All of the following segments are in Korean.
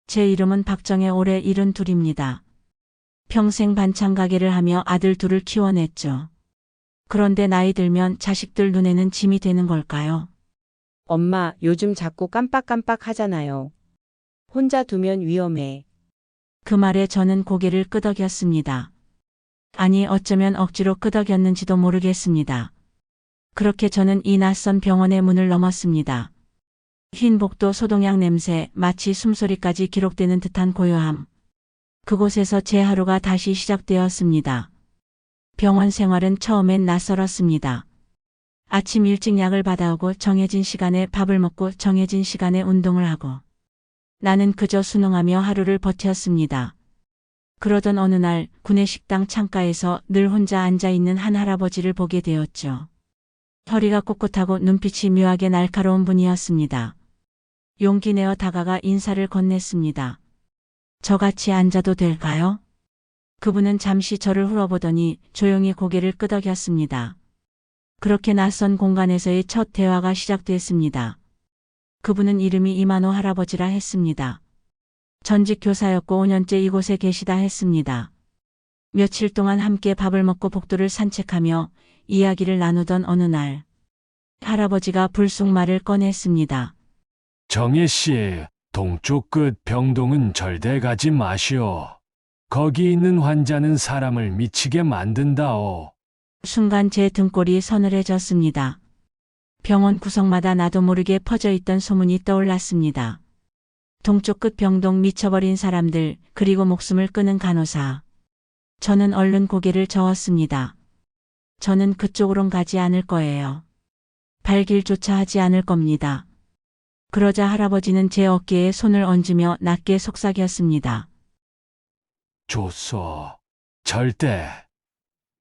제 이름은 박정혜, 올해 72입니다. 평생 반찬 가게를 하며 아들 둘을 키워냈죠. 그런데 나이 들면 자식들 눈에는 짐이 되는 걸까요? 엄마, 요즘 자꾸 깜빡깜빡 하잖아요. 혼자 두면 위험해. 그 말에 저는 고개를 끄덕였습니다. 아니, 어쩌면 억지로 끄덕였는지도 모르겠습니다. 그렇게 저는 이 낯선 병원의 문을 넘었습니다. 흰 복도, 소독약 냄새, 마치 숨소리까지 기록되는 듯한 고요함. 그곳에서 제 하루가 다시 시작되었습니다. 병원 생활은 처음엔 낯설었습니다. 아침 일찍 약을 받아오고 정해진 시간에 밥을 먹고 정해진 시간에 운동을 하고 나는 그저 순응하며 하루를 버텼습니다. 그러던 어느 날 구내식당 창가에서 늘 혼자 앉아있는 한 할아버지를 보게 되었죠. 허리가 꼿꼿하고 눈빛이 묘하게 날카로운 분이었습니다. 용기 내어 다가가 인사를 건넸습니다. 저같이 앉아도 될까요? 그분은 잠시 저를 훑어보더니 조용히 고개를 끄덕였습니다. 그렇게 낯선 공간에서의 첫 대화가 시작됐습니다. 그분은 이름이 이만호 할아버지라 했습니다. 전직 교사였고 5년째 이곳에 계시다 했습니다. 며칠 동안 함께 밥을 먹고 복도를 산책하며 이야기를 나누던 어느 날 할아버지가 불쑥 말을 꺼냈습니다. 정혜 씨, 동쪽 끝 병동은 절대 가지 마시오. 거기 있는 환자는 사람을 미치게 만든다오. 순간 제 등골이 서늘해졌습니다. 병원 구석마다 나도 모르게 퍼져있던 소문이 떠올랐습니다. 동쪽 끝 병동, 미쳐버린 사람들, 그리고 목숨을 끊은 간호사. 저는 얼른 고개를 저었습니다. 저는 그쪽으론 가지 않을 거예요. 발길조차 하지 않을 겁니다. 그러자 할아버지는 제 어깨에 손을 얹으며 낮게 속삭였습니다. 좋소.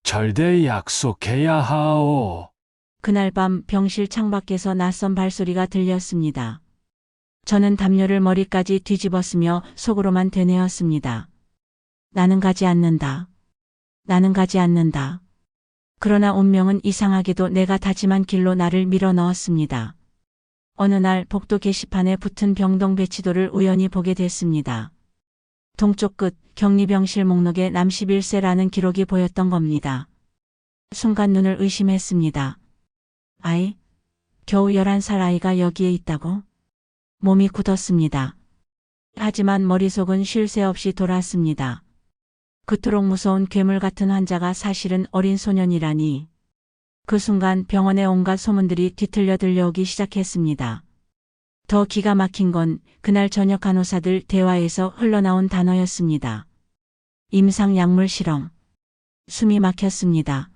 절대 약속해야 하오. 그날 밤 병실 창밖에서 낯선 발소리가 들렸습니다. 저는 담요를 머리까지 뒤집었으며 속으로만 되뇌었습니다. 나는 가지 않는다. 나는 가지 않는다. 그러나 운명은 이상하게도 내가 다짐한 길로 나를 밀어 넣었습니다. 어느 날 복도 게시판에 붙은 병동 배치도를 우연히 보게 됐습니다. 동쪽 끝 격리병실 목록에 남 11세라는 기록이 보였던 겁니다. 순간 눈을 의심했습니다. 아이, 겨우 11살 아이가 여기에 있다고? 몸이 굳었습니다. 하지만 머릿속은 쉴 새 없이 돌았습니다. 그토록 무서운 괴물 같은 환자가 사실은 어린 소년이라니. 그 순간 병원의 온갖 소문들이 뒤틀려 들려오기 시작했습니다. 더 기가 막힌 건 그날 저녁 간호사들 대화에서 흘러나온 단어였습니다. 임상약물 실험. 숨이 막혔습니다.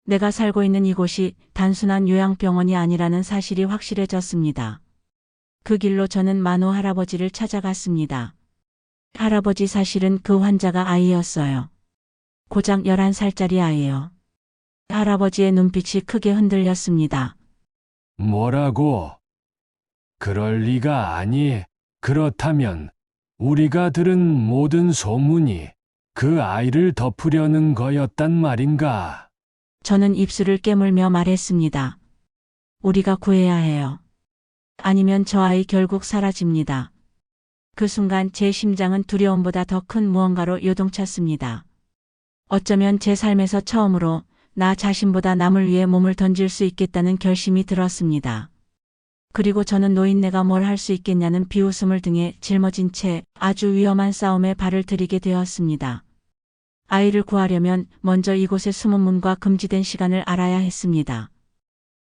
내가 살고 있는 이곳이 단순한 요양병원이 아니라는 사실이 확실해졌습니다. 그 길로 저는 만호 할아버지를 찾아갔습니다. 할아버지, 사실은 그 환자가 아이였어요. 고작 11살짜리 아이요. 할아버지의 눈빛이 크게 흔들렸습니다. 뭐라고? 그럴 리가 아니. 그렇다면 우리가 들은 모든 소문이 그 아이를 덮으려는 거였단 말인가? 저는 입술을 깨물며 말했습니다. 우리가 구해야 해요. 아니면 저 아이 결국 사라집니다. 그 순간 제 심장은 두려움보다 더 큰 무언가로 요동쳤습니다. 어쩌면 제 삶에서 처음으로 나 자신보다 남을 위해 몸을 던질 수 있겠다는 결심이 들었습니다. 그리고 저는 노인네가 뭘 할 수 있겠냐는 비웃음을 등에 짊어진 채 아주 위험한 싸움에 발을 들이게 되었습니다. 아이를 구하려면 먼저 이곳의 숨은 문과 금지된 시간을 알아야 했습니다.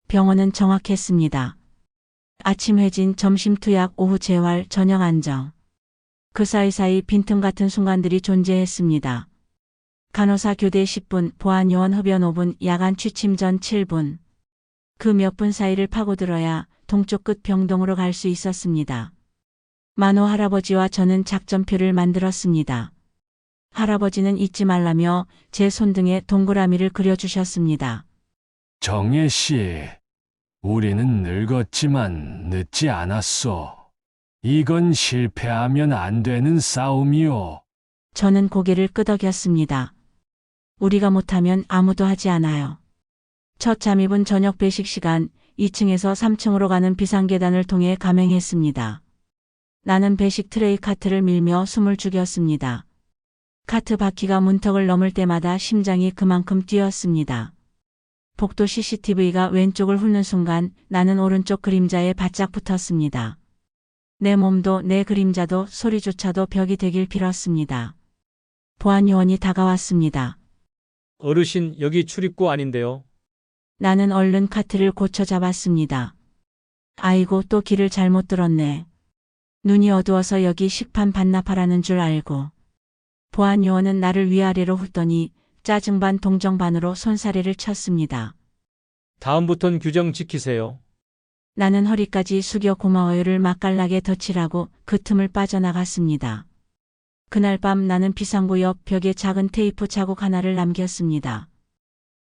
병원은 정확했습니다. 아침 회진, 점심 투약, 오후 재활, 저녁 안정. 그 사이사이 빈틈 같은 순간들이 존재했습니다. 간호사 교대 10분, 보안요원 흡연 5분, 야간 취침 전 7분. 그 몇 분 사이를 파고들어야 동쪽 끝 병동으로 갈 수 있었습니다. 만호 할아버지와 저는 작전표를 만들었습니다. 할아버지는 잊지 말라며 제 손등에 동그라미를 그려주셨습니다. 정혜 씨, 우리는 늙었지만 늦지 않았소. 이건 실패하면 안 되는 싸움이오. 저는 고개를 끄덕였습니다. 우리가 못하면 아무도 하지 않아요. 첫 잠입은 저녁 배식 시간, 2층에서 3층으로 가는 비상계단을 통해 감행했습니다. 나는 배식 트레이 카트를 밀며 숨을 죽였습니다. 카트 바퀴가 문턱을 넘을 때마다 심장이 그만큼 뛰었습니다. 복도 CCTV가 왼쪽을 훑는 순간 나는 오른쪽 그림자에 바짝 붙었습니다. 내 몸도 내 그림자도 소리조차도 벽이 되길 빌었습니다. 보안 요원이 다가왔습니다. 어르신, 여기 출입구 아닌데요. 나는 얼른 카트를 고쳐 잡았습니다. 아이고, 또 길을 잘못 들었네. 눈이 어두워서 여기 식판 반납하라는 줄 알고. 보안 요원은 나를 위아래로 훑더니 짜증 반 동정 반으로 손사래를 쳤습니다. 다음부턴 규정 지키세요. 나는 허리까지 숙여 고마워요를 맛깔나게 덧칠하고 그 틈을 빠져나갔습니다. 그날 밤 나는 비상구 옆 벽에 작은 테이프 자국 하나를 남겼습니다.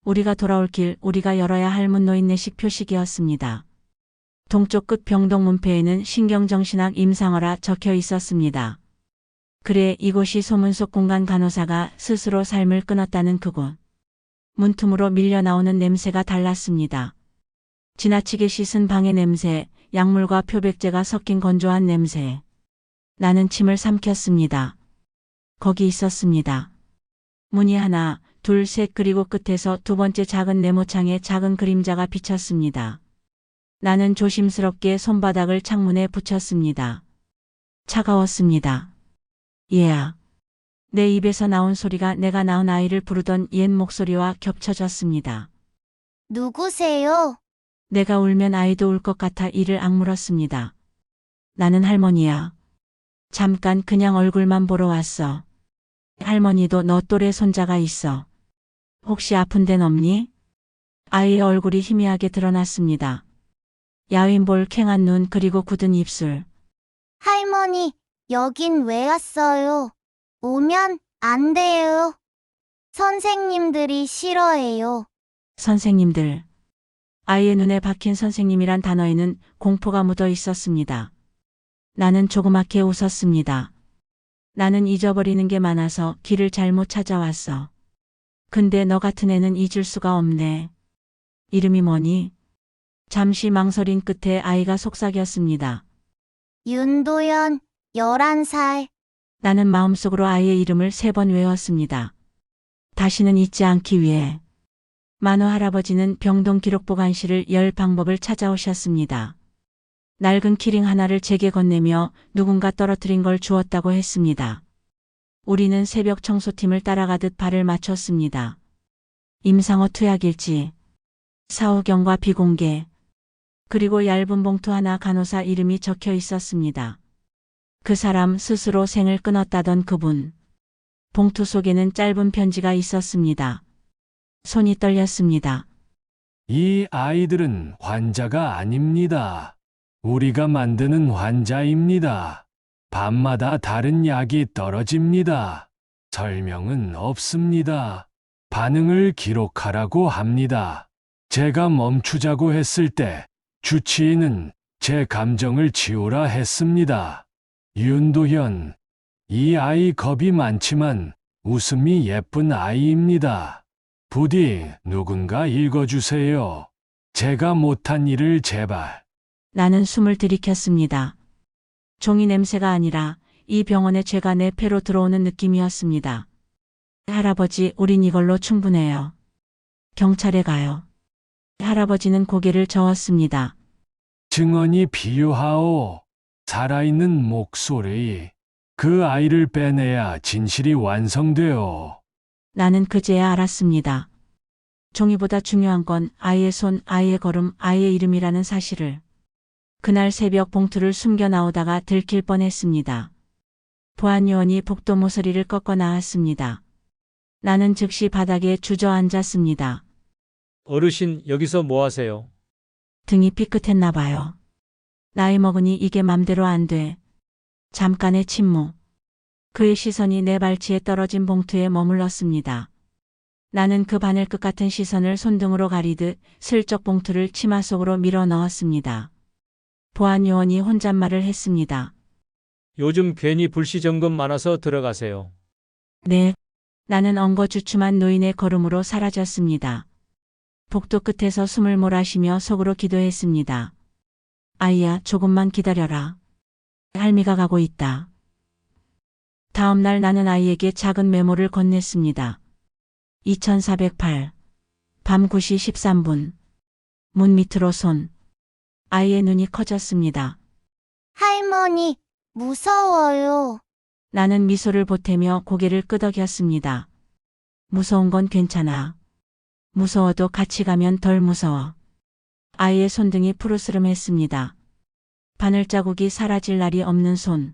우리가 돌아올 길, 우리가 열어야 할 문 노인네식 표식이었습니다. 동쪽 끝 병동 문패에는 신경정신학 임상어라 적혀 있었습니다. 그래, 이곳이 소문 속 공간 간호사가 스스로 삶을 끊었다는 그곳. 문틈으로 밀려나오는 냄새가 달랐습니다. 지나치게 씻은 방의 냄새, 약물과 표백제가 섞인 건조한 냄새. 나는 침을 삼켰습니다. 거기 있었습니다. 문이 하나, 둘, 셋, 그리고 끝에서 두 번째 작은 네모창에 작은 그림자가 비쳤습니다. 나는 조심스럽게 손바닥을 창문에 붙였습니다. 차가웠습니다. 얘야. 내 입에서 나온 소리가 내가 낳은 아이를 부르던 옛 목소리와 겹쳐졌습니다. 누구세요? 내가 울면 아이도 울 것 같아 이를 악물었습니다. 나는 할머니야. 잠깐 그냥 얼굴만 보러 왔어. 할머니도 너 또래 손자가 있어. 혹시 아픈 데는 없니? 아이의 얼굴이 희미하게 드러났습니다. 야윈볼 캥한 눈 그리고 굳은 입술. 할머니, 여긴 왜 왔어요? 오면 안 돼요. 선생님들이 싫어해요. 선생님들. 아이의 눈에 박힌 선생님이란 단어에는 공포가 묻어 있었습니다. 나는 조그맣게 웃었습니다. 나는 잊어버리는 게 많아서 길을 잘못 찾아왔어. 근데 너 같은 애는 잊을 수가 없네. 이름이 뭐니? 잠시 망설인 끝에 아이가 속삭였습니다. 윤도현, 11살. 나는 마음속으로 아이의 이름을 3번 외웠습니다. 다시는 잊지 않기 위해. 만호 할아버지는 병동 기록보관실을 열 방법을 찾아오셨습니다. 낡은 키링 하나를 제게 건네며 누군가 떨어뜨린 걸 주었다고 했습니다. 우리는 새벽 청소팀을 따라가듯 발을 맞췄습니다. 임상어 투약일지, 사후경과 비공개, 그리고 얇은 봉투 하나 간호사 이름이 적혀 있었습니다. 그 사람 스스로 생을 끊었다던 그분. 봉투 속에는 짧은 편지가 있었습니다. 손이 떨렸습니다. 이 아이들은 환자가 아닙니다. 우리가 만드는 환자입니다. 밤마다 다른 약이 떨어집니다. 설명은 없습니다. 반응을 기록하라고 합니다. 제가 멈추자고 했을 때 주치의는 제 감정을 지우라 했습니다. 윤도현, 이 아이 겁이 많지만 웃음이 예쁜 아이입니다. 부디 누군가 읽어주세요. 제가 못한 일을 제발. 나는 숨을 들이켰습니다. 종이 냄새가 아니라 이 병원의 죄가 내 폐로 들어오는 느낌이었습니다. 할아버지, 우린 이걸로 충분해요. 경찰에 가요. 할아버지는 고개를 저었습니다. 증언이 필요하오. 살아있는 목소리. 그 아이를 빼내야 진실이 완성돼요. 나는 그제야 알았습니다. 종이보다 중요한 건 아이의 손, 아이의 걸음, 아이의 이름이라는 사실을. 그날 새벽 봉투를 숨겨 나오다가 들킬 뻔했습니다. 보안 요원이 복도 모서리를 꺾어 나왔습니다. 나는 즉시 바닥에 주저앉았습니다. 어르신, 여기서 뭐 하세요? 등이 삐끗했나 봐요. 나이 먹으니 이게 맘대로 안 돼. 잠깐의 침묵. 그의 시선이 내 발치에 떨어진 봉투에 머물렀습니다. 나는 그 바늘 끝 같은 시선을 손등으로 가리듯 슬쩍 봉투를 치마 속으로 밀어 넣었습니다. 보안 요원이 혼잣말을 했습니다. 요즘 괜히 불시점검 많아서 들어가세요. 네. 나는 엉거주춤한 노인의 걸음으로 사라졌습니다. 복도 끝에서 숨을 몰아쉬며 속으로 기도했습니다. 아이야, 조금만 기다려라. 할미가 가고 있다. 다음 날 나는 아이에게 작은 메모를 건넸습니다. 2408. 밤 9시 13분. 문 밑으로 손. 아이의 눈이 커졌습니다. 할머니, 무서워요. 나는 미소를 보태며 고개를 끄덕였습니다. 무서운 건 괜찮아. 무서워도 같이 가면 덜 무서워. 아이의 손등이 푸르스름했습니다. 바늘자국이 사라질 날이 없는 손.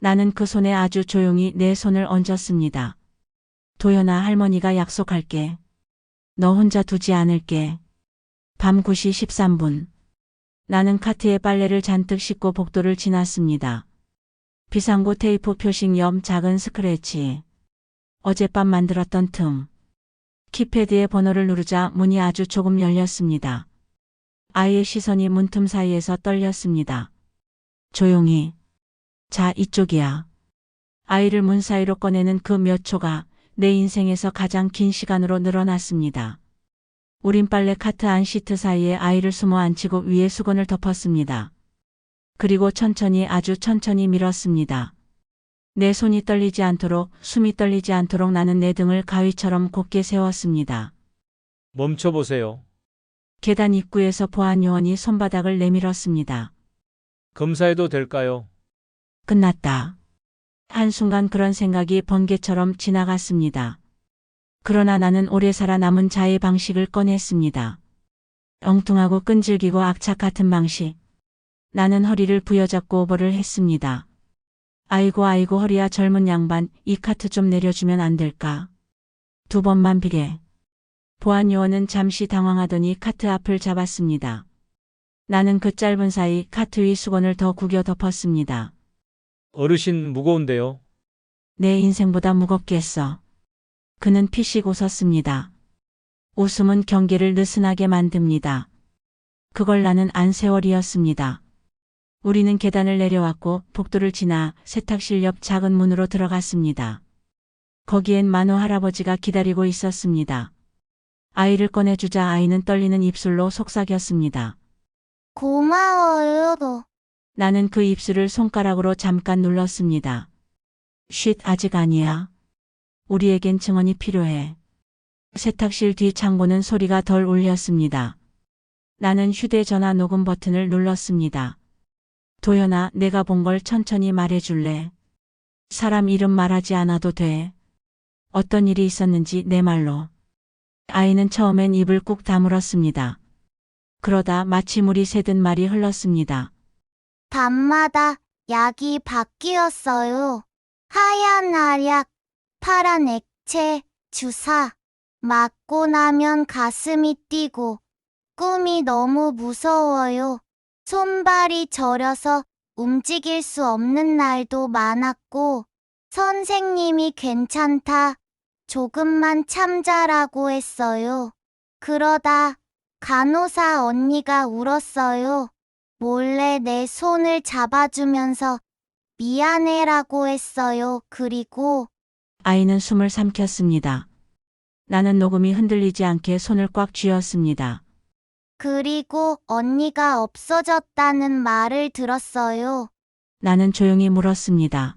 나는 그 손에 아주 조용히 내 손을 얹었습니다. 도연아, 할머니가 약속할게. 너 혼자 두지 않을게. 밤 9시 13분. 나는 카트에 빨래를 잔뜩 싣고 복도를 지났습니다. 비상구 테이프 표식 옆 작은 스크래치. 어젯밤 만들었던 틈. 키패드의 번호를 누르자 문이 아주 조금 열렸습니다. 아이의 시선이 문틈 사이에서 떨렸습니다. 조용히. 자, 이쪽이야. 아이를 문 사이로 꺼내는 그 몇 초가 내 인생에서 가장 긴 시간으로 늘어났습니다. 우린 빨래 카트 안 시트 사이에 아이를 숨어 앉히고 위에 수건을 덮었습니다. 그리고 천천히, 아주 천천히 밀었습니다. 내 손이 떨리지 않도록, 숨이 떨리지 않도록 나는 내 등을 가위처럼 곧게 세웠습니다. 멈춰보세요. 계단 입구에서 보안 요원이 손바닥을 내밀었습니다. 검사해도 될까요? 끝났다. 한순간 그런 생각이 번개처럼 지나갔습니다. 그러나 나는 오래 살아남은 자의 방식을 꺼냈습니다. 엉뚱하고 끈질기고 악착 같은 방식. 나는 허리를 부여잡고 오버를 했습니다. 아이고 허리야, 젊은 양반, 이 카트 좀 내려주면 안 될까? 2번만 비게. 보안 요원은 잠시 당황하더니 카트 앞을 잡았습니다. 나는 그 짧은 사이 카트 위 수건을 더 구겨 덮었습니다. 어르신 무거운데요. 내 인생보다 무겁겠어. 그는 피식 웃었습니다. 웃음은 경계를 느슨하게 만듭니다. 그걸 나는 안세월이었습니다. 우리는 계단을 내려왔고 복도를 지나 세탁실 옆 작은 문으로 들어갔습니다. 거기엔 만호 할아버지가 기다리고 있었습니다. 아이를 꺼내주자 아이는 떨리는 입술로 속삭였습니다. 고마워요. 나는 그 입술을 손가락으로 잠깐 눌렀습니다. 쉿, 아직 아니야. 우리에겐 증언이 필요해. 세탁실 뒤 창고는 소리가 덜 울렸습니다. 나는 휴대전화 녹음 버튼을 눌렀습니다. 도연아, 내가 본 걸 천천히 말해줄래? 사람 이름 말하지 않아도 돼. 어떤 일이 있었는지 내 말로. 아이는 처음엔 입을 꾹 다물었습니다. 그러다 마치 물이 새듯 말이 흘렀습니다. 밤마다 약이 바뀌었어요. 하얀 알약, 파란 액체, 주사. 맞고 나면 가슴이 뛰고 꿈이 너무 무서워요. 손발이 저려서 움직일 수 없는 날도 많았고 선생님이 괜찮다, 조금만 참자라고 했어요. 그러다 간호사 언니가 울었어요. 몰래 내 손을 잡아주면서 미안해라고 했어요. 그리고 아이는 숨을 삼켰습니다. 나는 녹음이 흔들리지 않게 손을 꽉 쥐었습니다. 그리고 언니가 없어졌다는 말을 들었어요. 나는 조용히 물었습니다.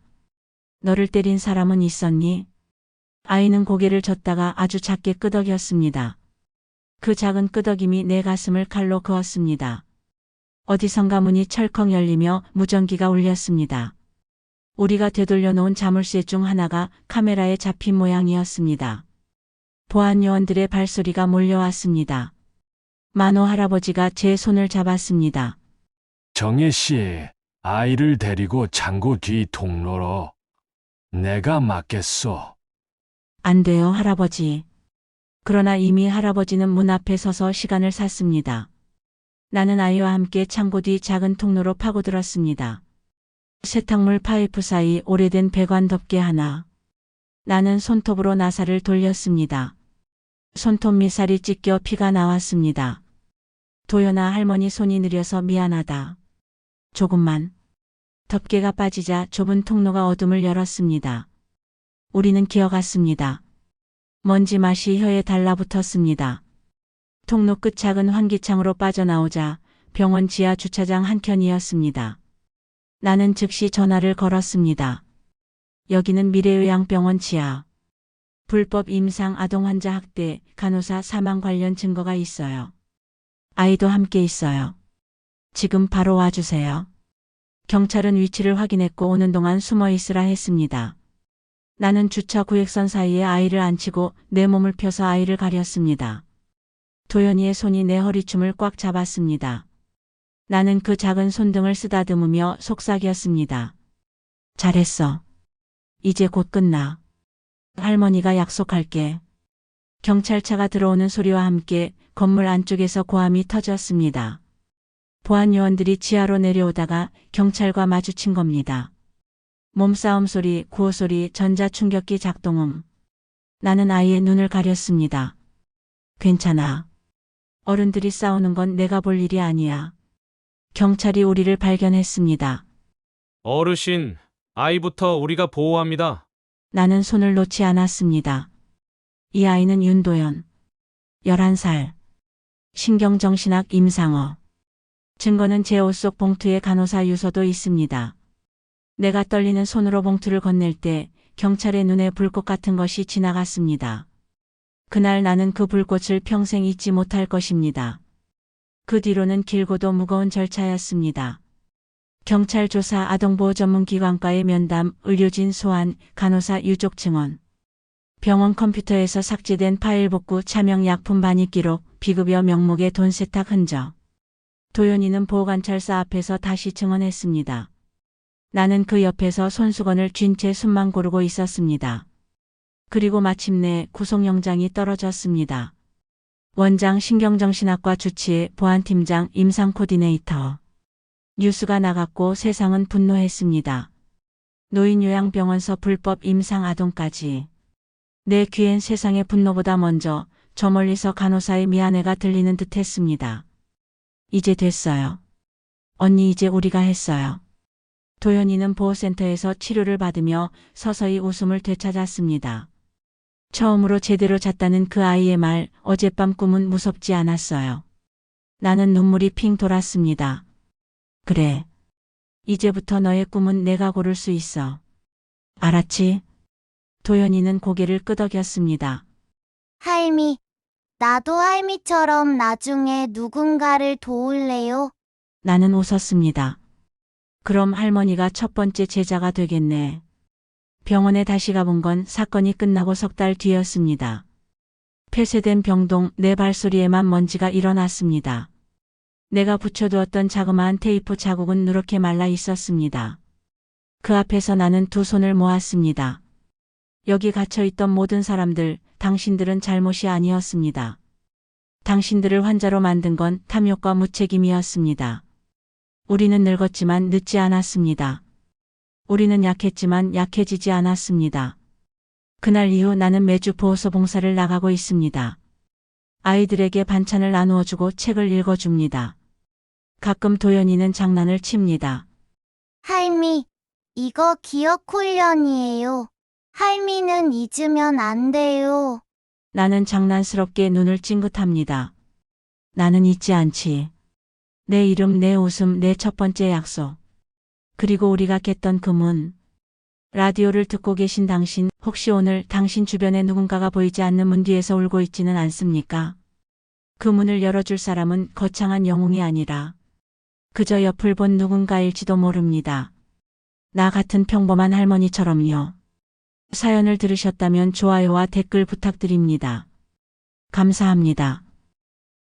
너를 때린 사람은 있었니? 아이는 고개를 젓다가 아주 작게 끄덕였습니다. 그 작은 끄덕임이 내 가슴을 칼로 그었습니다. 어디선가 문이 철컥 열리며 무전기가 울렸습니다. 우리가 되돌려 놓은 자물쇠 중 하나가 카메라에 잡힌 모양이었습니다. 보안 요원들의 발소리가 몰려왔습니다. 만호 할아버지가 제 손을 잡았습니다. 정혜 씨, 아이를 데리고 창고 뒤 통로로. 내가 맡겠소. 안 돼요, 할아버지. 그러나 이미 할아버지는 문 앞에 서서 시간을 샀습니다. 나는 아이와 함께 창고 뒤 작은 통로로 파고들었습니다. 세탁물 파이프 사이 오래된 배관 덮개 하나. 나는 손톱으로 나사를 돌렸습니다. 손톱 밑살이 찢겨 피가 나왔습니다. 도연아, 할머니 손이 느려서 미안하다. 조금만. 덮개가 빠지자 좁은 통로가 어둠을 열었습니다. 우리는 기어갔습니다. 먼지 맛이 혀에 달라붙었습니다. 통로 끝 작은 환기창으로 빠져나오자 병원 지하 주차장 한켠이었습니다. 나는 즉시 전화를 걸었습니다. 여기는 미래요양병원 지하. 불법 임상 아동 환자 학대, 간호사 사망 관련 증거가 있어요. 아이도 함께 있어요. 지금 바로 와주세요. 경찰은 위치를 확인했고 오는 동안 숨어 있으라 했습니다. 나는 주차 구획선 사이에 아이를 앉히고 내 몸을 펴서 아이를 가렸습니다. 도연이의 손이 내 허리춤을 꽉 잡았습니다. 나는 그 작은 손등을 쓰다듬으며 속삭였습니다. 잘했어. 이제 곧 끝나. 할머니가 약속할게. 경찰차가 들어오는 소리와 함께 건물 안쪽에서 고함이 터졌습니다. 보안 요원들이 지하로 내려오다가 경찰과 마주친 겁니다. 몸싸움 소리, 구호 소리, 전자충격기 작동음. 나는 아이의 눈을 가렸습니다. 괜찮아. 어른들이 싸우는 건 내가 볼 일이 아니야. 경찰이 우리를 발견했습니다. 어르신, 아이부터 우리가 보호합니다. 나는 손을 놓지 않았습니다. 이 아이는 윤도연. 11살. 신경정신학 임상어. 증거는 제 옷 속 봉투에 간호사 유서도 있습니다. 내가 떨리는 손으로 봉투를 건넬 때 경찰의 눈에 불꽃 같은 것이 지나갔습니다. 그날 나는 그 불꽃을 평생 잊지 못할 것입니다. 그 뒤로는 길고도 무거운 절차였습니다. 경찰 조사, 아동보호 전문기관과의 면담, 의료진 소환, 간호사 유족 증언. 병원 컴퓨터에서 삭제된 파일 복구, 차명 약품 반입 기록, 비급여 명목의 돈 세탁 흔적. 도연이는 보호관찰사 앞에서 다시 증언했습니다. 나는 그 옆에서 손수건을 쥔 채 숨만 고르고 있었습니다. 그리고 마침내 구속영장이 떨어졌습니다. 원장 신경정신학과 주치의 보안팀장 임상 코디네이터. 뉴스가 나갔고 세상은 분노했습니다. 노인요양병원서 불법 임상 아동까지. 내 귀엔 세상의 분노보다 먼저 저 멀리서 간호사의 미안해가 들리는 듯 했습니다. 이제 됐어요. 언니 이제 우리가 했어요. 도연이는 보호센터에서 치료를 받으며 서서히 웃음을 되찾았습니다. 처음으로 제대로 잤다는 그 아이의 말, 어젯밤 꿈은 무섭지 않았어요. 나는 눈물이 핑 돌았습니다. 그래. 이제부터 너의 꿈은 내가 고를 수 있어. 알았지? 도연이는 고개를 끄덕였습니다. 할미, 나도 할미처럼 나중에 누군가를 도울래요. 나는 웃었습니다. 그럼 할머니가 첫 번째 제자가 되겠네. 병원에 다시 가본 건 사건이 끝나고 석 달 뒤였습니다. 폐쇄된 병동, 내 발소리에만 먼지가 일어났습니다. 내가 붙여두었던 자그마한 테이프 자국은 누렇게 말라 있었습니다. 그 앞에서 나는 두 손을 모았습니다. 여기 갇혀있던 모든 사람들, 당신들은 잘못이 아니었습니다. 당신들을 환자로 만든 건 탐욕과 무책임이었습니다. 우리는 늙었지만 늦지 않았습니다. 우리는 약했지만 약해지지 않았습니다. 그날 이후 나는 매주 보호소 봉사를 나가고 있습니다. 아이들에게 반찬을 나누어주고 책을 읽어줍니다. 가끔 도연이는 장난을 칩니다. 할미, 이거 기억 훈련이에요. 할미는 잊으면 안 돼요. 나는 장난스럽게 눈을 찡긋합니다. 나는 잊지 않지. 내 이름, 내 웃음, 내 첫 번째 약속. 그리고 우리가 깼던 그 문. 라디오를 듣고 계신 당신, 혹시 오늘 당신 주변에 누군가가 보이지 않는 문 뒤에서 울고 있지는 않습니까? 그 문을 열어줄 사람은 거창한 영웅이 아니라 그저 옆을 본 누군가일지도 모릅니다. 나 같은 평범한 할머니처럼요. 사연을 들으셨다면 좋아요와 댓글 부탁드립니다. 감사합니다.